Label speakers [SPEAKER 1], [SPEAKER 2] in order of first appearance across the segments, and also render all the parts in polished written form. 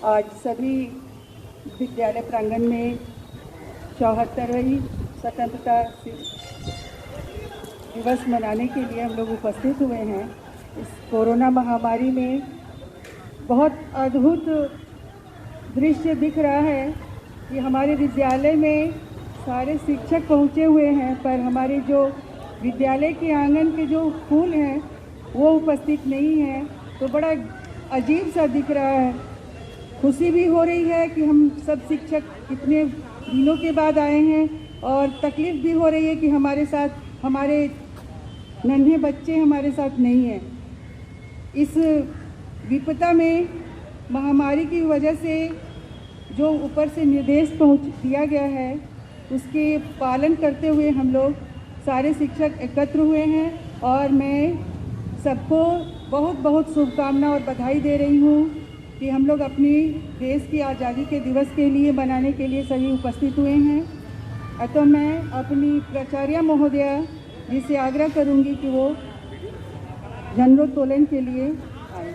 [SPEAKER 1] आज सभी विद्यालय प्रांगण में 74वीं स्वतंत्रता दिवस मनाने के लिए हम लोग उपस्थित हुए हैं। इस कोरोना महामारी में बहुत अद्भुत दृश्य दिख रहा है कि हमारे विद्यालय में सारे शिक्षक पहुँचे हुए हैं, पर हमारे जो विद्यालय के आंगन के जो फूल हैं वो उपस्थित नहीं हैं। तो बड़ा अजीब सा दिख रहा है। खुशी भी हो रही है कि हम सब शिक्षक कितने दिनों के बाद आए हैं, और तकलीफ़ भी हो रही है कि हमारे साथ हमारे नन्हे बच्चे हमारे साथ नहीं हैं। इस विपदा में महामारी की वजह से जो ऊपर से निर्देश दिया गया है उसके पालन करते हुए हम लोग सारे शिक्षक एकत्र हुए हैं, और मैं सबको बहुत बहुत शुभकामना और बधाई दे रही हूँ कि हम लोग अपनी देश की आज़ादी के दिवस के लिए मनाने के लिए सभी उपस्थित हुए हैं। तो मैं अपनी प्राचार्य महोदया जी से आग्रह करूँगी कि वो झंडोत्तोलन के लिए आए।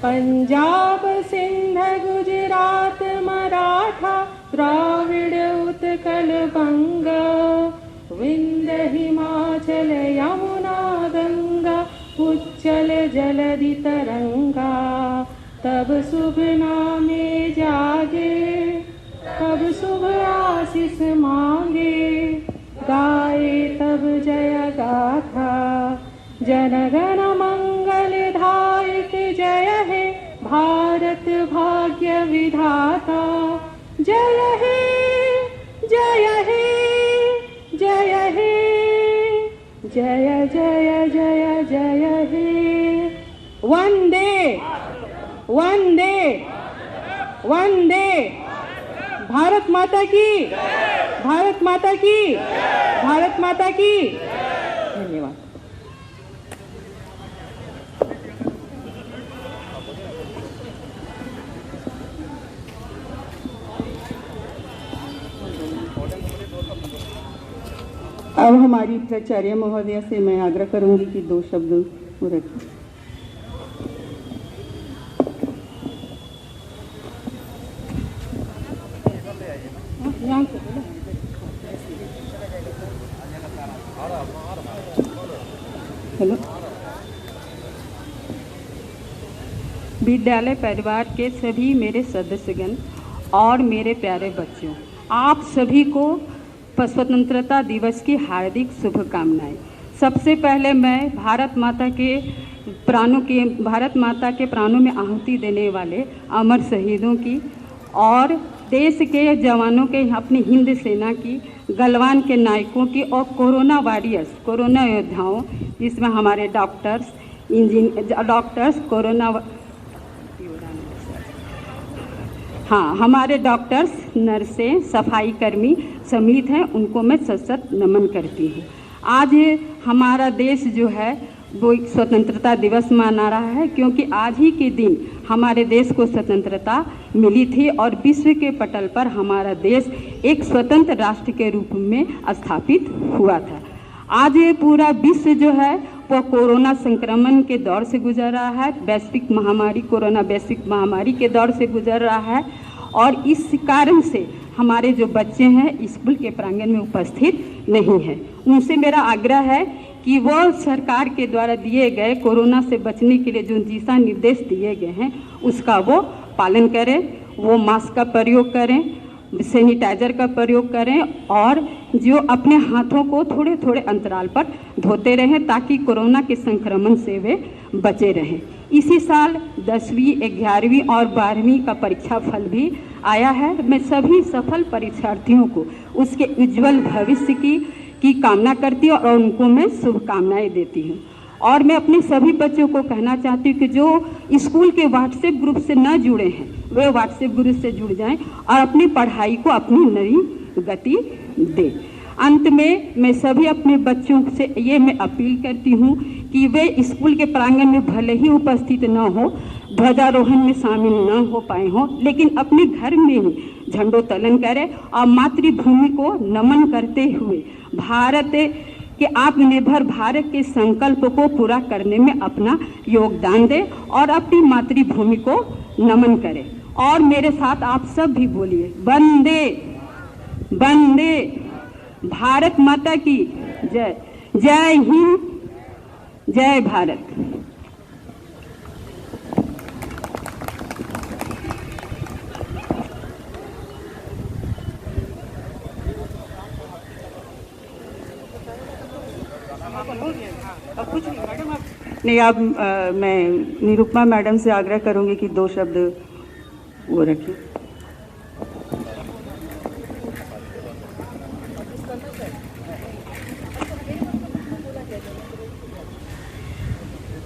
[SPEAKER 2] पंजाब सिंध गुजरात मराठा द्राविड़ उत्कल बंग विंध्य हिमाचल यमुना गंगा उच्चल जलधि तरंगा। तब शुभ नामे जागे, तब शुभ आशीष मांगे, गाए तब जय गाथा। जनगण मंगलदायक जय हे भारत भाग्य विधाता। जय हे जय हे जय हे जय जय जय जय हे। वंदे वंदे वंदे। भारत माता की, भारत माता की, भारत माता की। धन्यवाद।
[SPEAKER 1] अब हमारी प्राचार्य महोदया से मैं आग्रह करूंगी कि 2 शब्द वो रखें। हेलो।
[SPEAKER 3] विद्यालय परिवार के सभी मेरे सदस्यगण और मेरे प्यारे बच्चों, आप सभी को स्वतंत्रता दिवस की हार्दिक शुभकामनाएं। सबसे पहले मैं भारत माता के प्राणों में आहुति देने वाले अमर शहीदों की और देश के जवानों के, अपनी हिंद सेना की, गलवान के नायकों की और कोरोना वॉरियर्स, कोरोना योद्धाओं, जिसमें हमारे डॉक्टर्स, हमारे डॉक्टर्स, नर्सें, सफाई कर्मी समेत हैं, उनको मैं सशक्त नमन करती हूँ। आज हमारा देश जो है वो एक स्वतंत्रता दिवस मना रहा है, क्योंकि आज ही के दिन हमारे देश को स्वतंत्रता मिली थी और विश्व के पटल पर हमारा देश एक स्वतंत्र राष्ट्र के रूप में स्थापित हुआ था। आज ये पूरा विश्व जो है वो कोरोना संक्रमण के दौर से गुजर रहा है, वैश्विक महामारी, कोरोना वैश्विक महामारी के दौर से गुजर रहा है, और इस कारण से हमारे जो बच्चे हैं स्कूल के प्रांगण में उपस्थित नहीं हैं। उनसे मेरा आग्रह है कि वो सरकार के द्वारा दिए गए कोरोना से बचने के लिए जो दिशा निर्देश दिए गए हैं उसका वो पालन करें, वो मास्क का प्रयोग करें, सैनिटाइजर का प्रयोग करें, और जो अपने हाथों को थोड़े थोड़े अंतराल पर धोते रहें ताकि कोरोना के संक्रमण से वे बचे रहें। इसी साल 10वीं 11वीं और 12वीं का परीक्षा फल भी आया है। मैं सभी सफल परीक्षार्थियों को उसके उज्जवल भविष्य की कामना करती हूँ और उनको मैं शुभकामनाएं देती हूँ। और मैं अपने सभी बच्चों को कहना चाहती हूँ कि जो स्कूल के व्हाट्सएप ग्रुप से न जुड़े हैं वे व्हाट्सएप ग्रुप से जुड़ जाएं और अपनी पढ़ाई को अपनी नई गति दें। अंत में मैं सभी अपने बच्चों से ये मैं अपील करती हूँ कि वे स्कूल के प्रांगण में भले ही उपस्थित न हो, ध्वजारोहण में शामिल न हो पाए हों, लेकिन अपने घर में ही झंडोत्तोलन करें और मातृभूमि को नमन करते हुए भारत के आत्मनिर्भर भारत के संकल्प को पूरा करने में अपना योगदान दें और अपनी मातृभूमि को नमन करें। और मेरे साथ आप सब भी बोलिए, वंदे वंदे भारत माता की जय। जय हिंद, जय भारत।
[SPEAKER 1] नहीं, अब मैं निरुपमा मैडम से आग्रह करूंगी कि 2 शब्द वो रखें।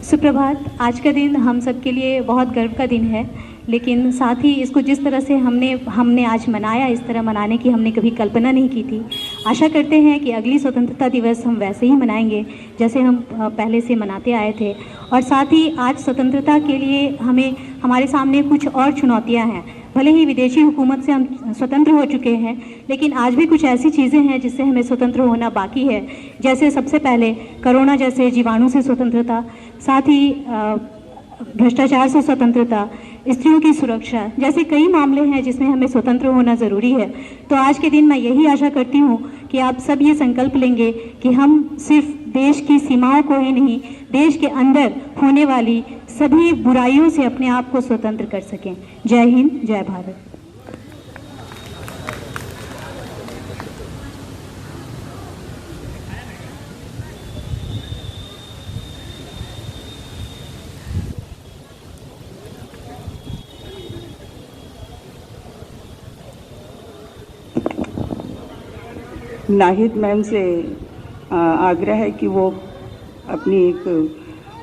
[SPEAKER 4] सुप्रभात। आज का दिन हम सब के लिए बहुत गर्व का दिन है, लेकिन साथ ही इसको जिस तरह से हमने आज मनाया, इस तरह मनाने की हमने कभी कल्पना नहीं की थी। आशा करते हैं कि अगली स्वतंत्रता दिवस हम वैसे ही मनाएंगे जैसे हम पहले से मनाते आए थे। और साथ ही आज स्वतंत्रता के लिए हमारे सामने कुछ और चुनौतियां हैं। भले ही विदेशी हुकूमत से हम स्वतंत्र हो चुके हैं, लेकिन आज भी कुछ ऐसी चीज़ें हैं जिससे हमें स्वतंत्र होना बाकी है। जैसे सबसे पहले कोरोना जैसे जीवाणु से स्वतंत्रता, साथ ही भ्रष्टाचार से स्वतंत्रता, स्त्रियों की सुरक्षा, जैसे कई मामले हैं जिसमें हमें स्वतंत्र होना ज़रूरी है। तो आज के दिन मैं यही आशा करती हूँ कि आप सब ये संकल्प लेंगे कि हम सिर्फ देश की सीमाओं को ही नहीं, देश के अंदर होने वाली सभी बुराइयों से अपने आप को स्वतंत्र कर सकें। जय हिंद, जय भारत।
[SPEAKER 1] नाहिद मैम से आग्रह है कि वो अपनी एक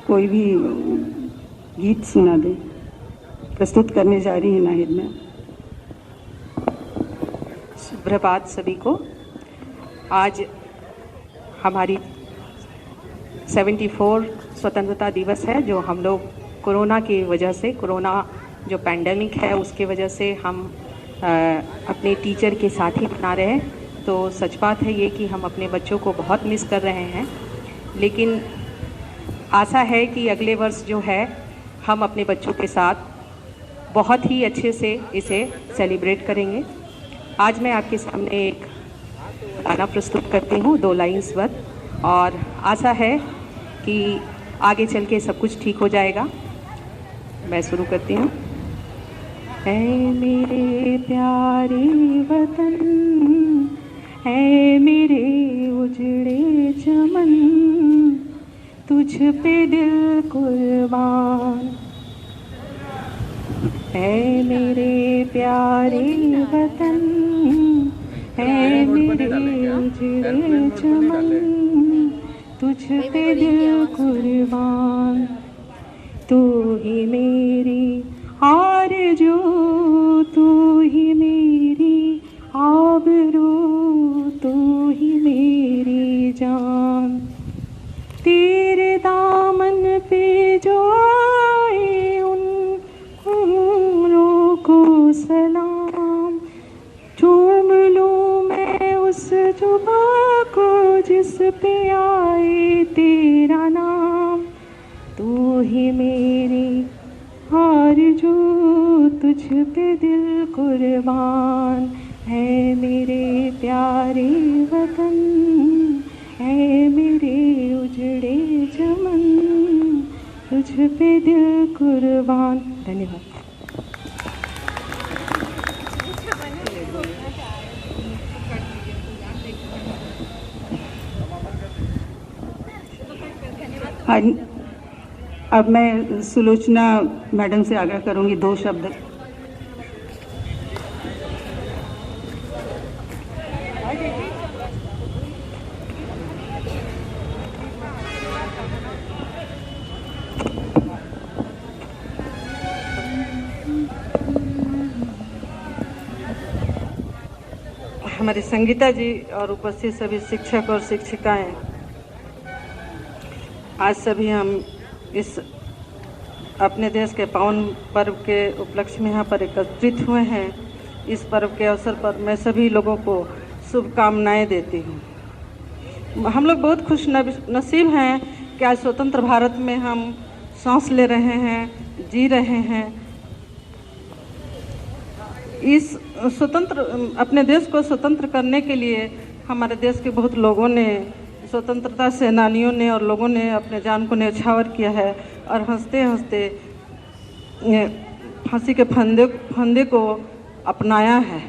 [SPEAKER 1] कोई भी गीत सुना दे। प्रस्तुत करने जा रही है नाहिद मैम।
[SPEAKER 5] सुप्रभात सभी को। आज हमारी 74 स्वतंत्रता दिवस है, जो हम लोग कोरोना की वजह से, कोरोना जो पैंडेमिक है उसके वजह से हम अपने टीचर के साथ ही मना रहे हैं। तो सच बात है ये कि हम अपने बच्चों को बहुत मिस कर रहे हैं, लेकिन आशा है कि अगले वर्ष जो है हम अपने बच्चों के साथ बहुत ही अच्छे से इसे सेलिब्रेट करेंगे। आज मैं आपके सामने एक गाना प्रस्तुत करती हूँ, 2 लाइन्स पर, और आशा है कि आगे चल के सब कुछ ठीक हो जाएगा। मैं शुरू करती हूँ। ऐ मेरे प्यारे वतन, है मेरे उजड़े चमन, तुझ पे दिल कुर्बान। है मेरे प्यारे वतन, है मेरे उजड़े चमन, तुझ पे दिल कुर्बान। तू ही मेरी आरज़ू, तू ही मेरी आबरू, तू ही मेरी जान। तेरे दामन पे जो आए उन उम्रों को सलाम, चूम लूँ मैं उस जुबां को जिस पे आए तेरा नाम। तू ही मेरी आरज़ू, तुझ पे दिल कुर्बान। है मेरे प्यारे वतन, है मेरे उजड़े चमन, तुझ पे दिल कुर्बान। धन्यवाद।
[SPEAKER 1] अब मैं सुलोचना मैडम से आग्रह करूंगी 2 शब्द।
[SPEAKER 6] हमारी संगीता जी और उपस्थित सभी शिक्षक और शिक्षिकाएं, आज सभी हम इस अपने देश के पावन पर्व के उपलक्ष्य में यहाँ पर एकत्रित हुए हैं। इस पर्व के अवसर पर मैं सभी लोगों को शुभकामनाएं देती हूँ। हम लोग बहुत खुश नसीब हैं कि आज स्वतंत्र भारत में हम सांस ले रहे हैं, जी रहे हैं। इस अपने देश को स्वतंत्र करने के लिए हमारे देश के बहुत लोगों ने, स्वतंत्रता सेनानियों ने और लोगों ने अपने जान को न्यौछावर किया है और हंसते हंसते फांसी के फंदे को अपनाया है।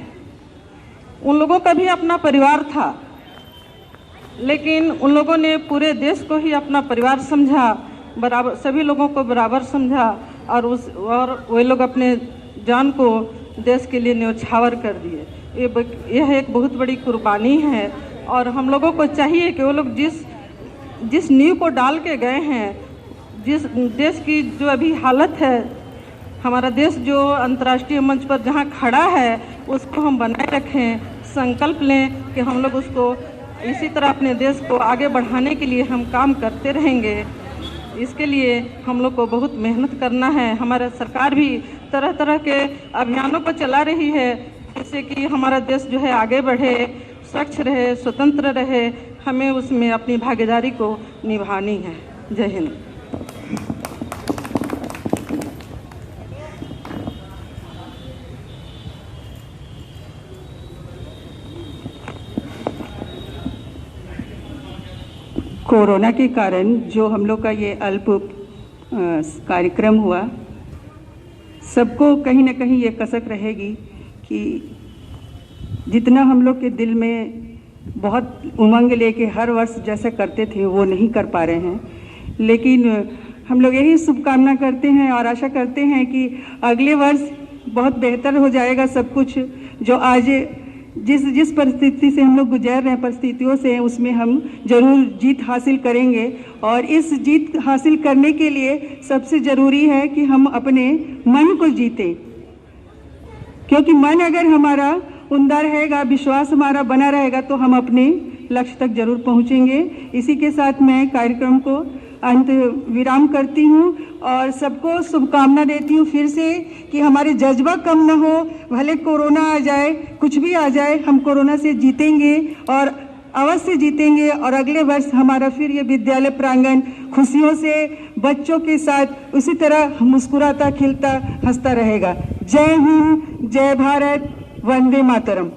[SPEAKER 6] उन लोगों का भी अपना परिवार था, लेकिन उन लोगों ने पूरे देश को ही अपना परिवार समझा, बराबर सभी लोगों को बराबर समझा और वे लोग अपने जान को देश के लिए न्यौछावर कर दिए। यह एक बहुत बड़ी कुर्बानी है और हम लोगों को चाहिए कि वो लोग जिस नींव को डाल के गए हैं, जिस देश की जो अभी हालत है, हमारा देश जो अंतर्राष्ट्रीय मंच पर जहाँ खड़ा है उसको हम बनाए रखें, संकल्प लें कि हम लोग उसको इसी तरह अपने देश को आगे बढ़ाने के लिए हम काम करते रहेंगे। इसके लिए हम लोग को बहुत मेहनत करना है। हमारा सरकार भी तरह तरह के अभियानों को चला रही है जिससे कि हमारा देश जो है आगे बढ़े, स्वच्छ रहे, स्वतंत्र रहे। हमें उसमें अपनी भागीदारी को निभानी है। जय हिंद।
[SPEAKER 1] कोरोना के कारण जो हम लोग का ये अल्प कार्यक्रम हुआ, सबको कहीं ना कहीं ये कसक रहेगी कि जितना हम लोग के दिल में बहुत उमंग लेके हर वर्ष जैसे करते थे वो नहीं कर पा रहे हैं। लेकिन हम लोग यही शुभकामना करते हैं और आशा करते हैं कि अगले वर्ष बहुत बेहतर हो जाएगा सब कुछ। जो आज जिस परिस्थिति से हम लोग गुजर रहे हैं, परिस्थितियों से, उसमें हम जरूर जीत हासिल करेंगे। और इस जीत हासिल करने के लिए सबसे ज़रूरी है कि हम अपने मन को जीतें, क्योंकि मन अगर हमारा उमदा रहेगा, विश्वास हमारा बना रहेगा, तो हम अपने लक्ष्य तक जरूर पहुंचेंगे। इसी के साथ मैं कार्यक्रम को अंत विराम करती हूँ और सबको शुभकामना देती हूँ फिर से कि हमारे जज्बा कम न हो। भले कोरोना आ जाए, कुछ भी आ जाए, हम कोरोना से जीतेंगे और अवश्य जीतेंगे। और अगले वर्ष हमारा फिर ये विद्यालय प्रांगण खुशियों से बच्चों के साथ उसी तरह मुस्कुराता, खिलता, हंसता रहेगा। जय हिंद, जय भारत, वंदे मातरम।